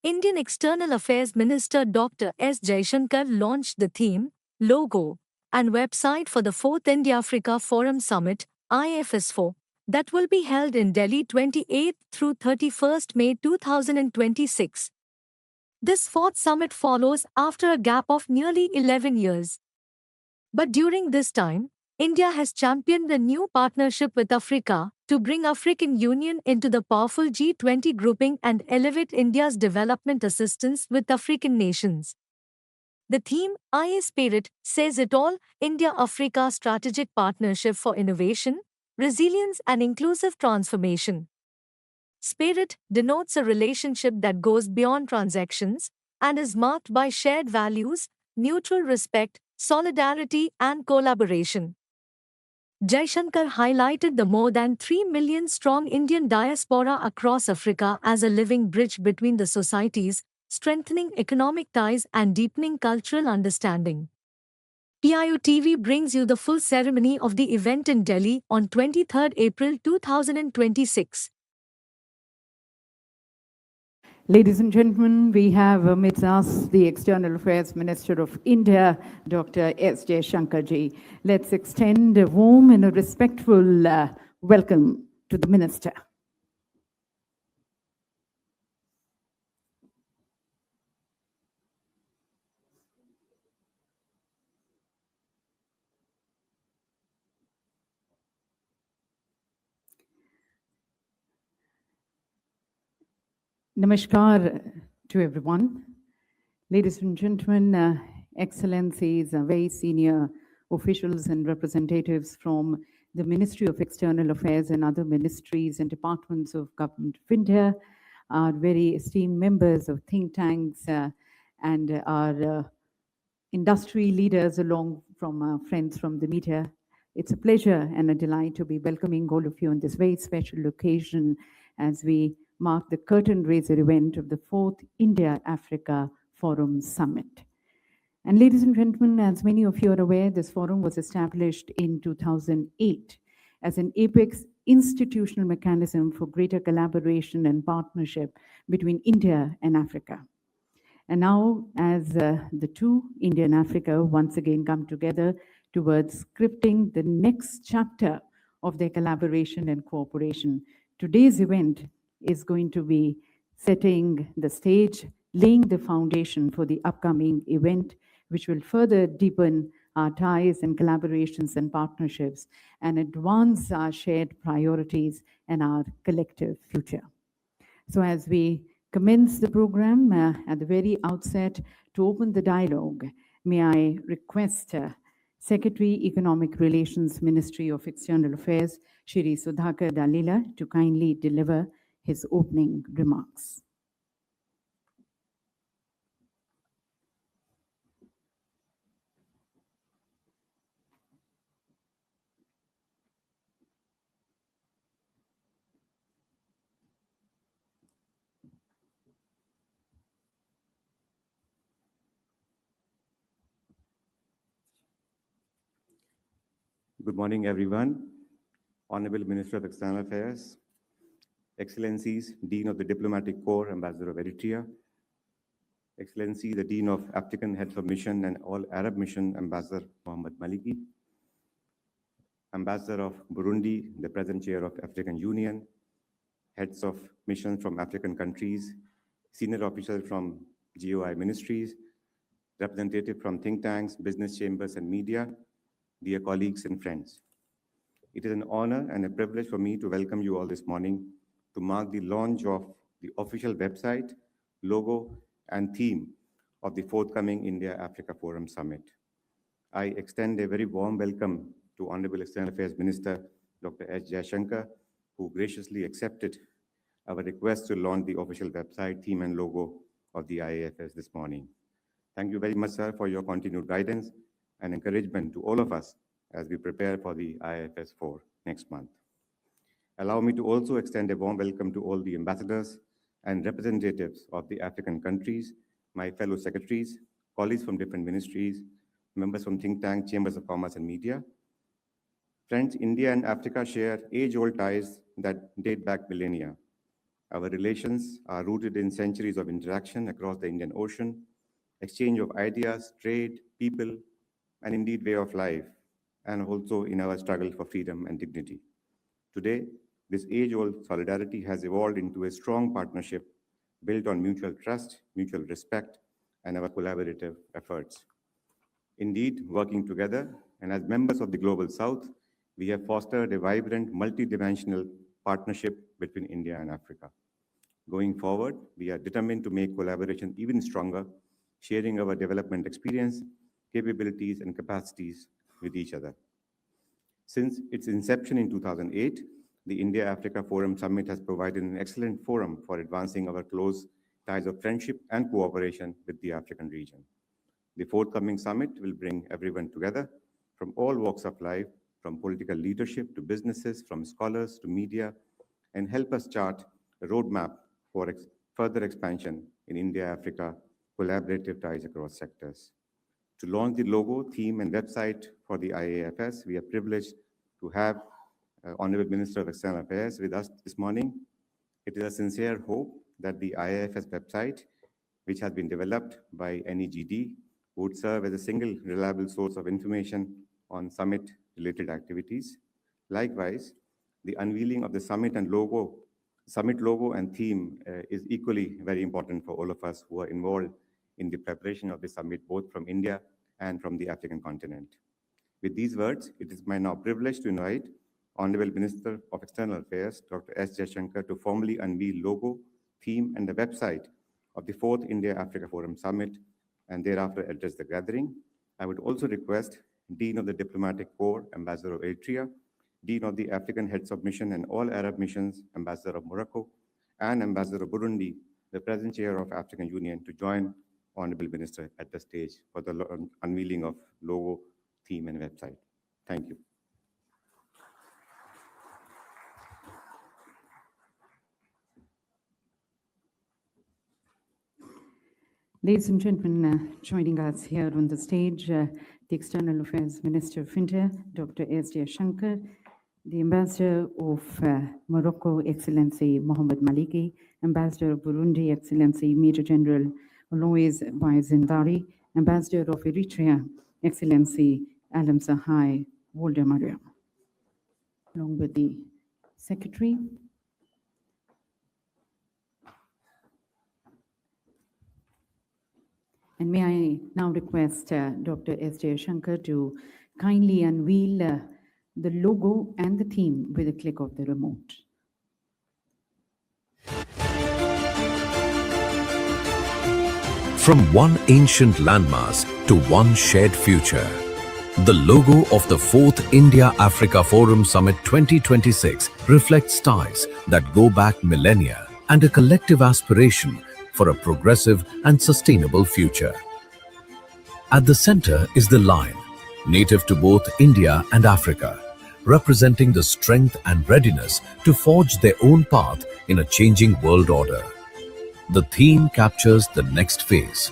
Indian External Affairs Minister Dr. S. Jaishankar launched the theme, logo, and website for the 4th India-Africa Forum Summit, IAFS-IV, that will be held in Delhi 28 through 31st May 2026. This fourth summit follows after a gap of nearly 11 years. But during this time, India has championed a new partnership with Africa to bring African Union into the powerful G20 grouping and elevate India's development assistance with African nations. The theme, IA Spirit, says it all: India-Africa Strategic Partnership for Innovation, Resilience and Inclusive Transformation. Spirit denotes a relationship that goes beyond transactions and is marked by shared values, mutual respect, solidarity, and collaboration. Jaishankar highlighted the more than 3 million strong Indian diaspora across Africa as a living bridge between the societies, strengthening economic ties and deepening cultural understanding. PIO TV brings you the full ceremony of the event in Delhi on 23 April 2026. Ladies and gentlemen, we have amidst us the External Affairs Minister of India, Dr. S. Jaishankar ji. Let's extend a warm and a respectful welcome to the Minister. Namaskar to everyone. Ladies and gentlemen, Excellencies, very senior officials and representatives from the Ministry of External Affairs and other ministries and departments of Government of India, our very esteemed members of think tanks and our industry leaders along from our friends from the media. It's a pleasure and a delight to be welcoming all of you on this very special occasion as we mark the curtain raiser event of the 4th India-Africa Forum Summit. And ladies and gentlemen, as many of you are aware, this forum was established in 2008 as an apex institutional mechanism for greater collaboration and partnership between India and Africa. And now, as the two, India and Africa, once again come together towards scripting the next chapter of their collaboration and cooperation, today's event is going to be setting the stage, laying the foundation for the upcoming event, which will further deepen our ties and collaborations and partnerships and advance our shared priorities and our collective future. So as we commence the program at the very outset, to open the dialogue, may I request Secretary Economic Relations, Ministry of External Affairs, Shri Sudhakar Dalila, to kindly deliver his opening remarks. Good morning, everyone. Honorable Minister of External Affairs, Excellencies, Dean of the Diplomatic Corps, Ambassador of Eritrea, Excellency, the Dean of African Heads of Mission and All Arab Mission, Ambassador Mohammed Maliki, Ambassador of Burundi, the present Chair of African Union, Heads of Missions from African countries, Senior Officials from GOI ministries, representatives from think tanks, business chambers, and media, dear colleagues and friends. It is an honor and a privilege for me to welcome you all this morning to mark the launch of the official website, logo, and theme of the forthcoming India-Africa Forum Summit. I extend a very warm welcome to Honorable External Affairs Minister Dr. S. Jaishankar, who graciously accepted our request to launch the official website, theme, and logo of the IAFS this morning. Thank you very much, sir, for your continued guidance and encouragement to all of us as we prepare for the IAFS-IV next month. Allow me to also extend a warm welcome to all the ambassadors and representatives of the African countries, my fellow secretaries, colleagues from different ministries, members from think tank, chambers of commerce and media. Friends, India and Africa share age-old ties that date back millennia. Our relations are rooted in centuries of interaction across the Indian Ocean, exchange of ideas, trade, people, and indeed way of life, and also in our struggle for freedom and dignity. Today, this age-old solidarity has evolved into a strong partnership built on mutual trust, mutual respect, and our collaborative efforts. Indeed, working together and as members of the Global South, we have fostered a vibrant, multidimensional partnership between India and Africa. Going forward, we are determined to make collaboration even stronger, sharing our development experience, capabilities, and capacities with each other. Since its inception in 2008, the India-Africa Forum Summit has provided an excellent forum for advancing our close ties of friendship and cooperation with the African region. The forthcoming summit will bring everyone together from all walks of life, from political leadership to businesses, from scholars to media, and help us chart a roadmap for further expansion in India-Africa collaborative ties across sectors. To launch the logo, theme, and website for the IAFS, we are privileged to have Honorable Minister of External Affairs with us this morning. It is a sincere hope that the IAFS website, which has been developed by NEGD, would serve as a single reliable source of information on summit-related activities. Likewise, the unveiling of the summit logo and theme is equally very important for all of us who are involved in the preparation of the summit, both from India and from the African continent. With these words, it is my now privilege to invite Honorable Minister of External Affairs, Dr. S. Jaishankar, to formally unveil logo, theme, and the website of the 4th India-Africa Forum Summit, and thereafter address the gathering. I would also request Dean of the Diplomatic Corps, Ambassador of Eritrea, Dean of the African Heads of Mission and All Arab Missions, Ambassador of Morocco, and Ambassador of Burundi, the Present Chair of African Union, to join Honorable Minister at the stage for the unveiling of logo, theme, and website. Thank you. Ladies and gentlemen, joining us here on the stage, the External Affairs Minister of India, Dr. S. Jaishankar, the Ambassador of Morocco, Excellency Mohamed Maliki, Ambassador of Burundi, Excellency Major General Alois Baizindari, Ambassador of Eritrea, Excellency Alam Sahai Woldemaria, along with the Secretary. And may I now request Dr. S. Jaishankar to kindly unveil the logo and the theme with a click of the remote. From one ancient landmass to one shared future, the logo of the 4th India-Africa Forum Summit 2026 reflects ties that go back millennia and a collective aspiration for a progressive and sustainable future. At the center is the lion, native to both India and Africa, representing the strength and readiness to forge their own path in a changing world order. The theme captures the next phase,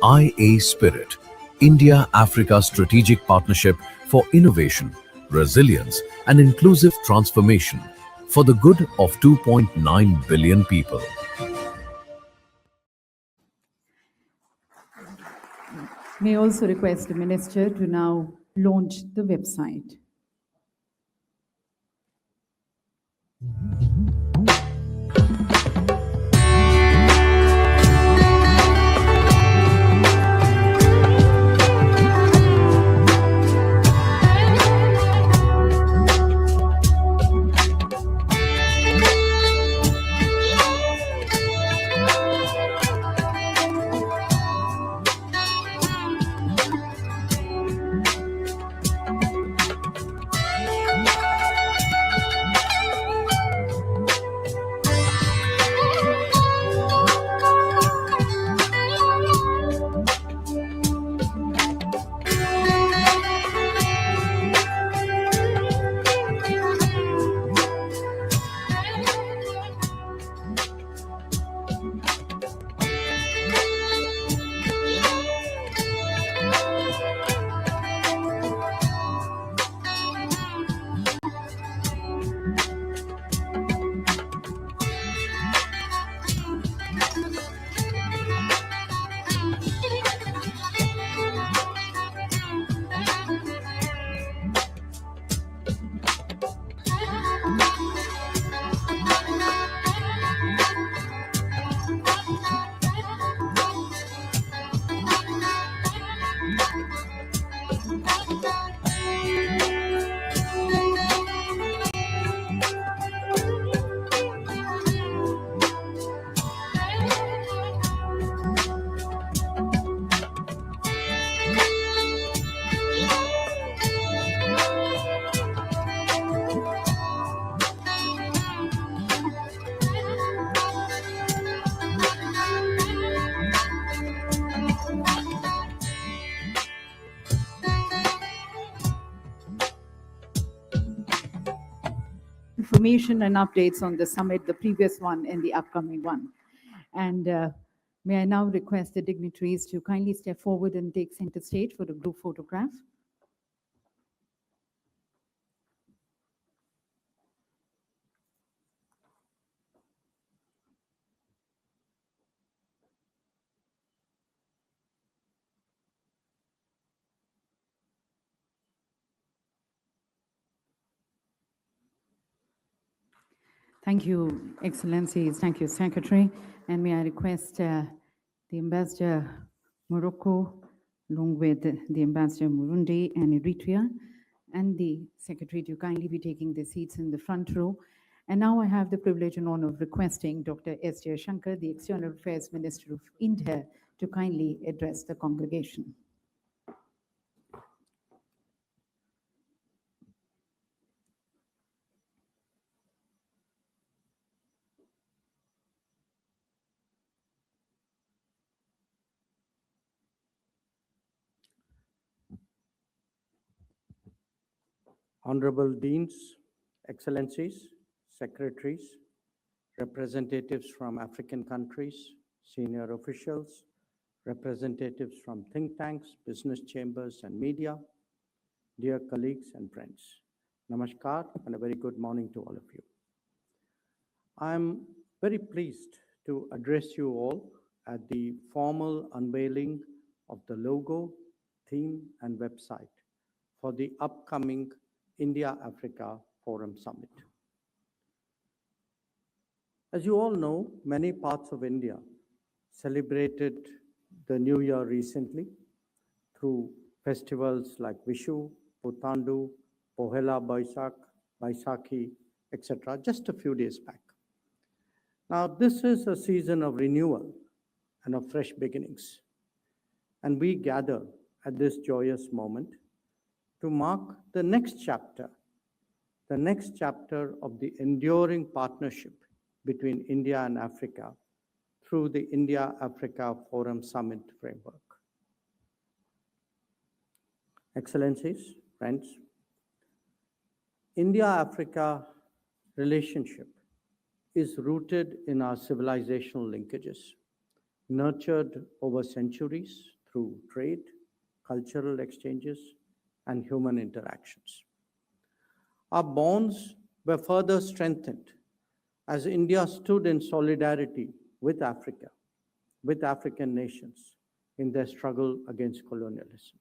IA Spirit, India-Africa Strategic Partnership for Innovation, Resilience and Inclusive Transformation for the good of 2.9 billion people. May I also request the Minister to now launch the website. information and updates on the summit, the previous one and the upcoming one. And may I now request the dignitaries to kindly step forward and take center stage for the group photograph. Thank you, Excellencies. Thank you, Secretary. And may I request the Ambassador Morocco, along with the Ambassador Burundi and Eritrea, and the Secretary to kindly be taking their seats in the front row. And now I have the privilege and honor of requesting Dr. S. Jaishankar, the External Affairs Minister of India, to kindly address the congregation. Honorable Deans, Excellencies, Secretaries, representatives from African countries, senior officials, representatives from think tanks, business chambers, and media, dear colleagues and friends. Namaskar and a very good morning to all of you. I'm very pleased to address you all at the formal unveiling of the logo, theme, and website for the upcoming India-Africa Forum Summit. As you all know, many parts of India celebrated the New Year recently through festivals like Vishu, Puthandu, Pohela Baishak, Baisakhi, etc., just a few days back. Now, this is a season of renewal and of fresh beginnings. And we gather at this joyous moment to mark the next chapter of the enduring partnership between India and Africa through the India-Africa Forum Summit framework. Excellencies, friends, India-Africa relationship is rooted in our civilizational linkages, nurtured over centuries through trade, cultural exchanges, and human interactions. Our bonds were further strengthened as India stood in solidarity with Africa, with African nations in their struggle against colonialism.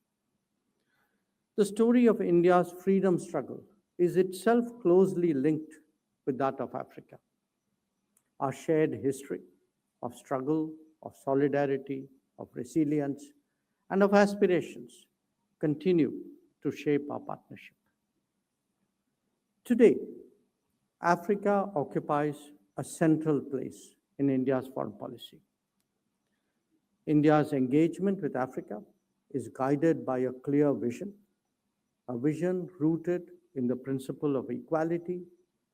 The story of India's freedom struggle is itself closely linked with that of Africa. Our shared history of struggle, of solidarity, of resilience, and of aspirations continue to shape our partnership. Today, Africa occupies a central place in India's foreign policy. India's engagement with Africa is guided by a clear vision, a vision rooted in the principle of equality,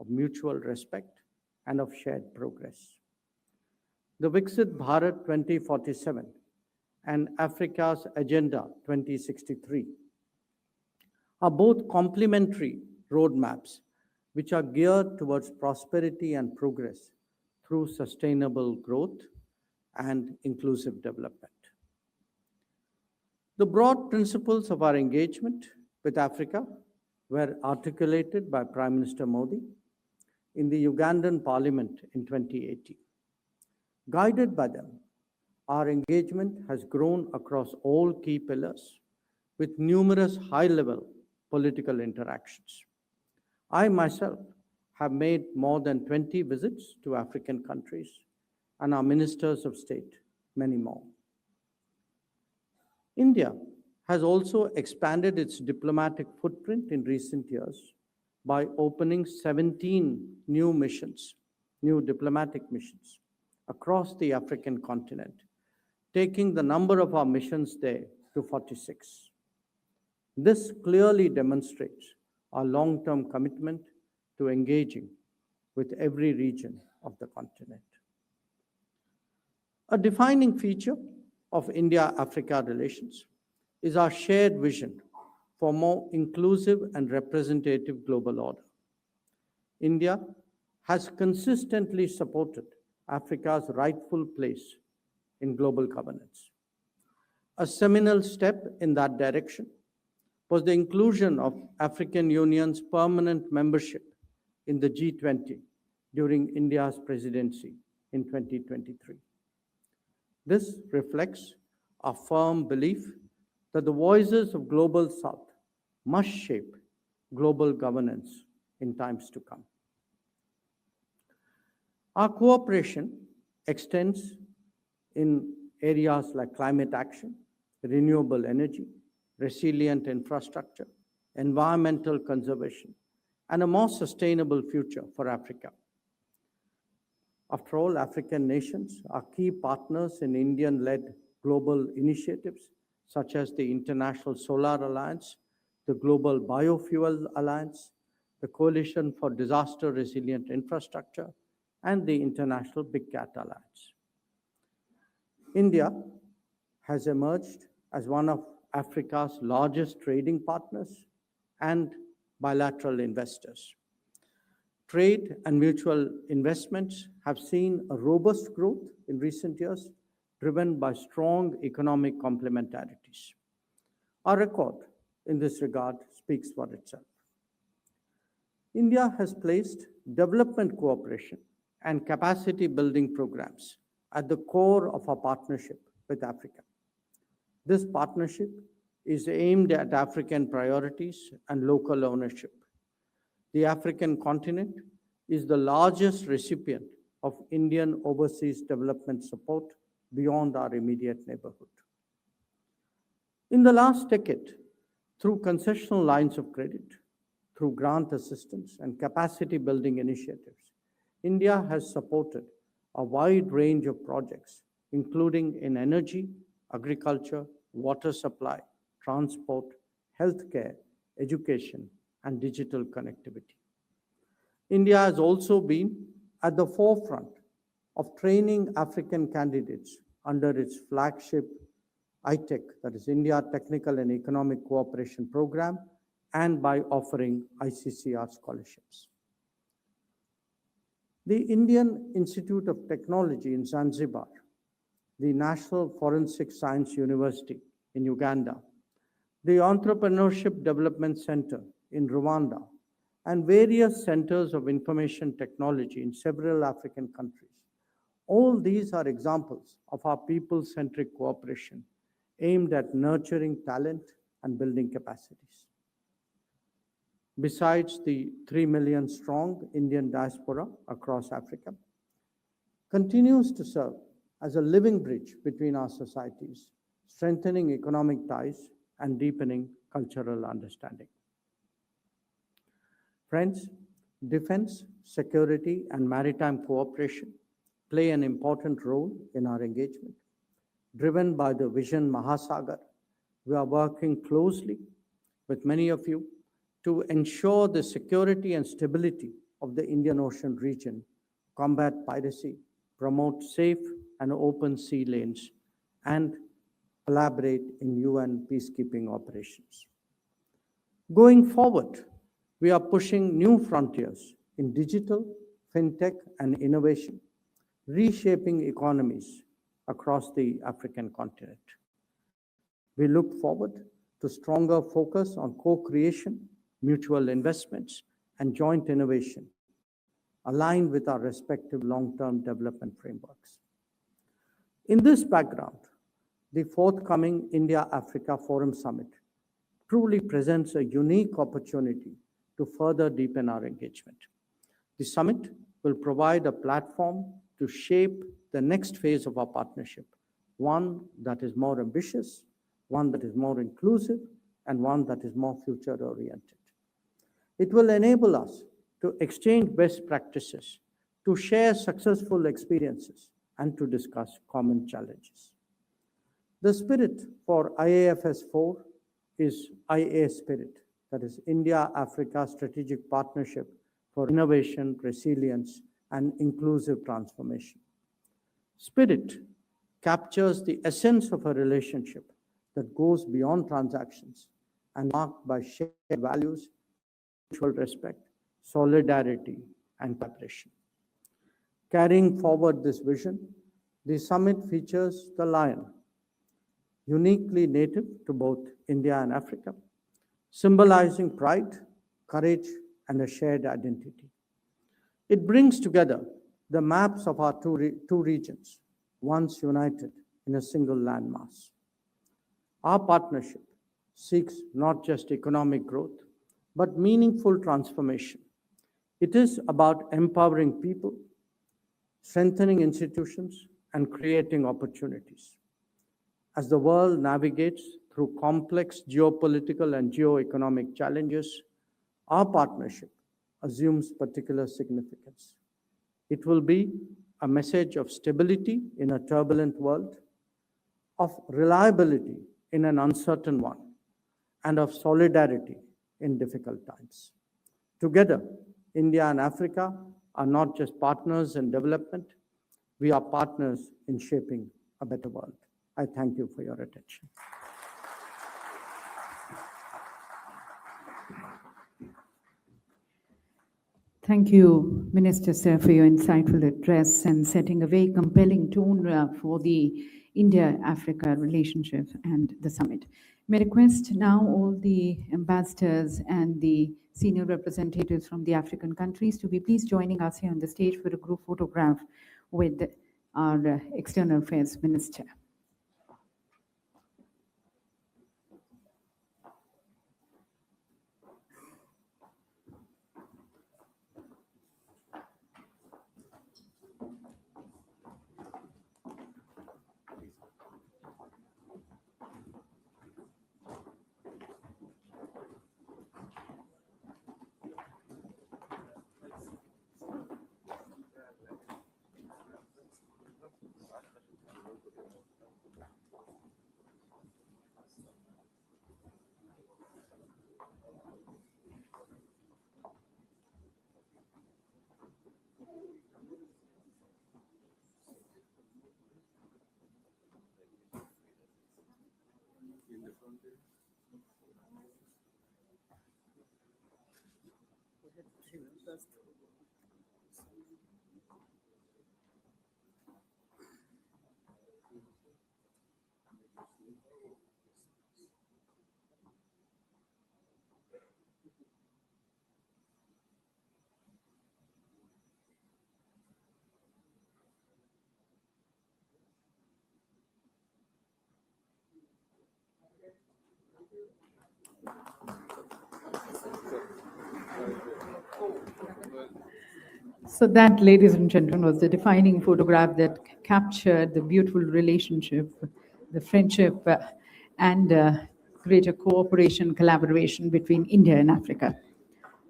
of mutual respect, and of shared progress. The Viksit Bharat 2047 and Africa's Agenda 2063 are both complementary roadmaps which are geared towards prosperity and progress through sustainable growth and inclusive development. The broad principles of our engagement with Africa were articulated by Prime Minister Modi in the Ugandan Parliament in 2018. Guided by them, our engagement has grown across all key pillars with numerous high-level political interactions. I myself have made more than 20 visits to African countries, and our ministers of state, many more. India has also expanded its diplomatic footprint in recent years by opening 17 new missions, new diplomatic missions across the African continent, taking the number of our missions there to 46. This clearly demonstrates our long-term commitment to engaging with every region of the continent. A defining feature of India-Africa relations is our shared vision for more inclusive and representative global order. India has consistently supported Africa's rightful place in global governance. A seminal step in that direction was the inclusion of African Union's permanent membership in the G20 during India's presidency in 2023. This reflects a firm belief that the voices of Global South must shape global governance in times to come. Our cooperation extends in areas like climate action, renewable energy, resilient infrastructure, environmental conservation, and a more sustainable future for Africa. After all, African nations are key partners in Indian-led global initiatives such as the International Solar Alliance, the Global Biofuel Alliance, the Coalition for Disaster Resilient Infrastructure, and the International Big Cat Alliance. India has emerged as one of Africa's largest trading partners and bilateral investors. Trade and mutual investments have seen a robust growth in recent years, driven by strong economic complementarities. Our record in this regard speaks for itself. India has placed development cooperation and capacity building programs at the core of our partnership with Africa. This partnership is aimed at African priorities and local ownership. The African continent is the largest recipient of Indian overseas development support beyond our immediate neighborhood. In the last decade, through concessional lines of credit, through grant assistance and capacity building initiatives, India has supported a wide range of projects, including in energy, agriculture, water supply, transport, healthcare, education, and digital connectivity. India has also been at the forefront of training African candidates under its flagship ITEC, that is India Technical and Economic Cooperation Program, and by offering ICCR scholarships. The Indian Institute of Technology in Zanzibar, the National Forensic Science University in Uganda, the Entrepreneurship Development Center in Rwanda, and various centers of information technology in several African countries. All these are examples of our people-centric cooperation aimed at nurturing talent and building capacities. Besides the 3 million strong Indian diaspora across Africa, continues to serve as a living bridge between our societies, strengthening economic ties and deepening cultural understanding. Friends, defense, security, and maritime cooperation play an important role in our engagement. Driven by the Vision Mahasagar, we are working closely with many of you to ensure the security and stability of the Indian Ocean region, combat piracy, promote safe and open sea lanes, and collaborate in UN peacekeeping operations. Going forward, we are pushing new frontiers in digital, fintech, and innovation, reshaping economies across the African continent. We look forward to stronger focus on co-creation, mutual investments, and joint innovation, aligned with our respective long-term development frameworks. In this background, the forthcoming India-Africa Forum Summit truly presents a unique opportunity to further deepen our engagement. The summit will provide a platform to shape the next phase of our partnership, one that is more ambitious, one that is more inclusive, and one that is more future-oriented. It will enable us to exchange best practices, to share successful experiences, and to discuss common challenges. The spirit for IAFS-IV is IA Spirit, that is India-Africa Strategic Partnership for Innovation, Resilience, and Inclusive Transformation. Spirit captures the essence of a relationship that goes beyond transactions and marked by shared values, mutual respect, solidarity, and collaboration. Carrying forward this vision, the summit features the lion, uniquely native to both India and Africa, symbolizing pride, courage, and a shared identity. It brings together the maps of our two regions, once united in a single landmass. Our partnership seeks not just economic growth, but meaningful transformation. It is about empowering people, strengthening institutions, and creating opportunities. As the world navigates through complex geopolitical and geoeconomic challenges, our partnership assumes particular significance. It will be a message of stability in a turbulent world, of reliability in an uncertain one, and of solidarity in difficult times. Together, India and Africa are not just partners in development, we are partners in shaping a better world. I thank you for your attention. Thank you, Minister, sir, for your insightful address and setting a very compelling tone for the India-Africa relationship and the summit. May I request now all the ambassadors and the senior representatives from the African countries to be please joining us here on the stage for a group photograph with our External Affairs Minister. So that, ladies and gentlemen, was the defining photograph that captured the beautiful relationship, the friendship, and greater cooperation, collaboration between India and Africa.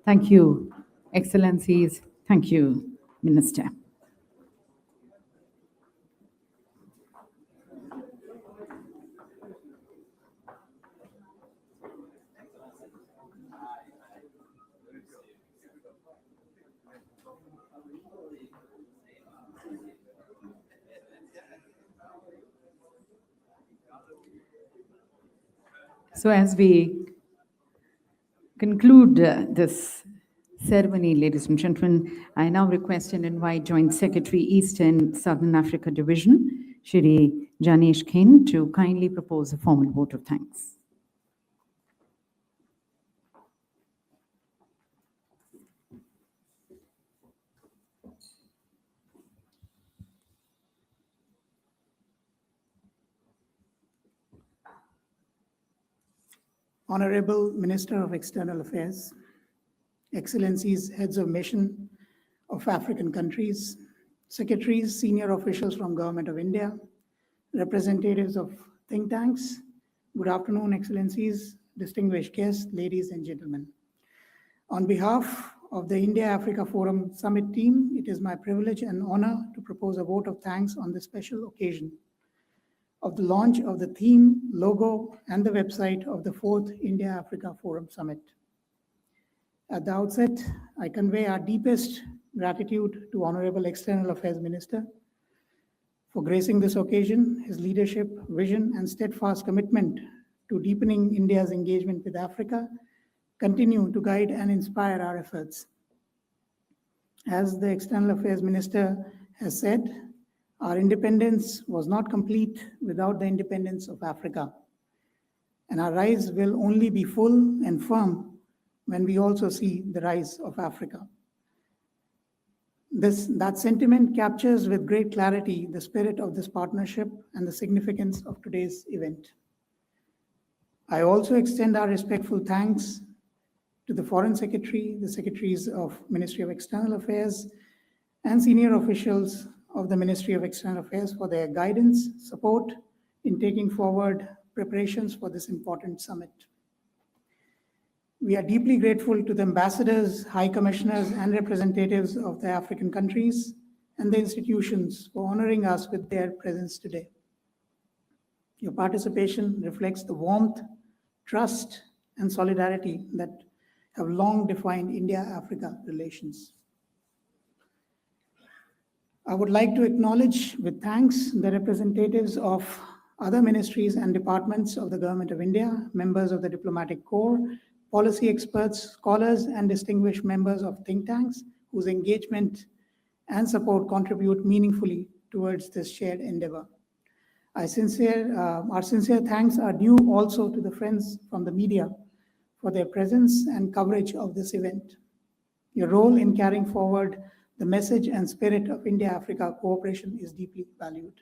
Thank you, Excellencies. Thank you, Minister. So as we conclude this ceremony, ladies and gentlemen, I now request and invite Joint Secretary, East and Southern Africa Division, Shri Janesh Khin, to kindly propose a formal vote of thanks. Honorable Minister of External Affairs, Excellencies, Heads of Mission of African countries, Secretaries, Senior Officials from Government of India, representatives of think tanks, good afternoon, Excellencies, distinguished guests, ladies and gentlemen. On behalf of the India-Africa Forum Summit team, it is my privilege and honor to propose a vote of thanks on this special occasion of the launch of the theme, logo, and the website of the 4th India-Africa Forum Summit. At the outset, I convey our deepest gratitude to Honorable External Affairs Minister for gracing this occasion. His leadership, vision, and steadfast commitment to deepening India's engagement with Africa continue to guide and inspire our efforts. As the External Affairs Minister has said, our independence was not complete without the independence of Africa. And our rise will only be full and firm when we also see the rise of Africa. That sentiment captures with great clarity the spirit of this partnership and the significance of today's event. I also extend our respectful thanks to the Foreign Secretary, the Secretaries of Ministry of External Affairs, and senior officials of the Ministry of External Affairs for their guidance, support in taking forward preparations for this important summit. We are deeply grateful to the ambassadors, high commissioners, and representatives of the African countries and the institutions for honoring us with their presence today. Your participation reflects the warmth, trust, and solidarity that have long defined India-Africa relations. I would like to acknowledge with thanks the representatives of other ministries and departments of the Government of India, members of the Diplomatic Corps, policy experts, scholars, and distinguished members of think tanks whose engagement and support contribute meaningfully towards this shared endeavor. Our sincere thanks are due also to the friends from the media for their presence and coverage of this event. Your role in carrying forward the message and spirit of India-Africa cooperation is deeply valued.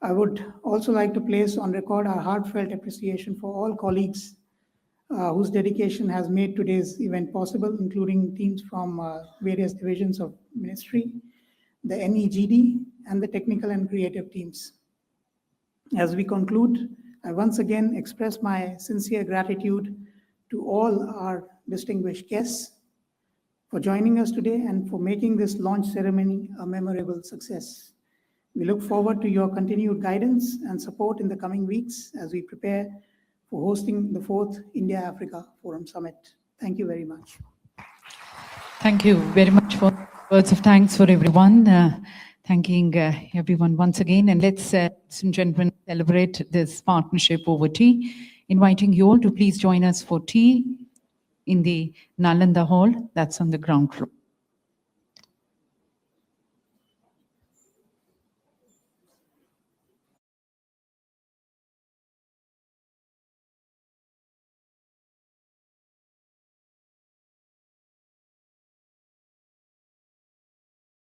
I would also like to place on record our heartfelt appreciation for all colleagues whose dedication has made today's event possible, including teams from various divisions of ministry, the NEGD, and the technical and creative teams. As we conclude, I once again express my sincere gratitude to all our distinguished guests for joining us today and for making this launch ceremony a memorable success. We look forward to your continued guidance and support in the coming weeks as we prepare for hosting the 4th India-Africa Forum Summit. Thank you very much. Thank you very much for words of thanks for everyone. Thanking everyone once again. And let's, ladies and gentlemen, celebrate this partnership over tea. Inviting you all to please join us for tea in the Nalanda Hall, that's on the ground floor.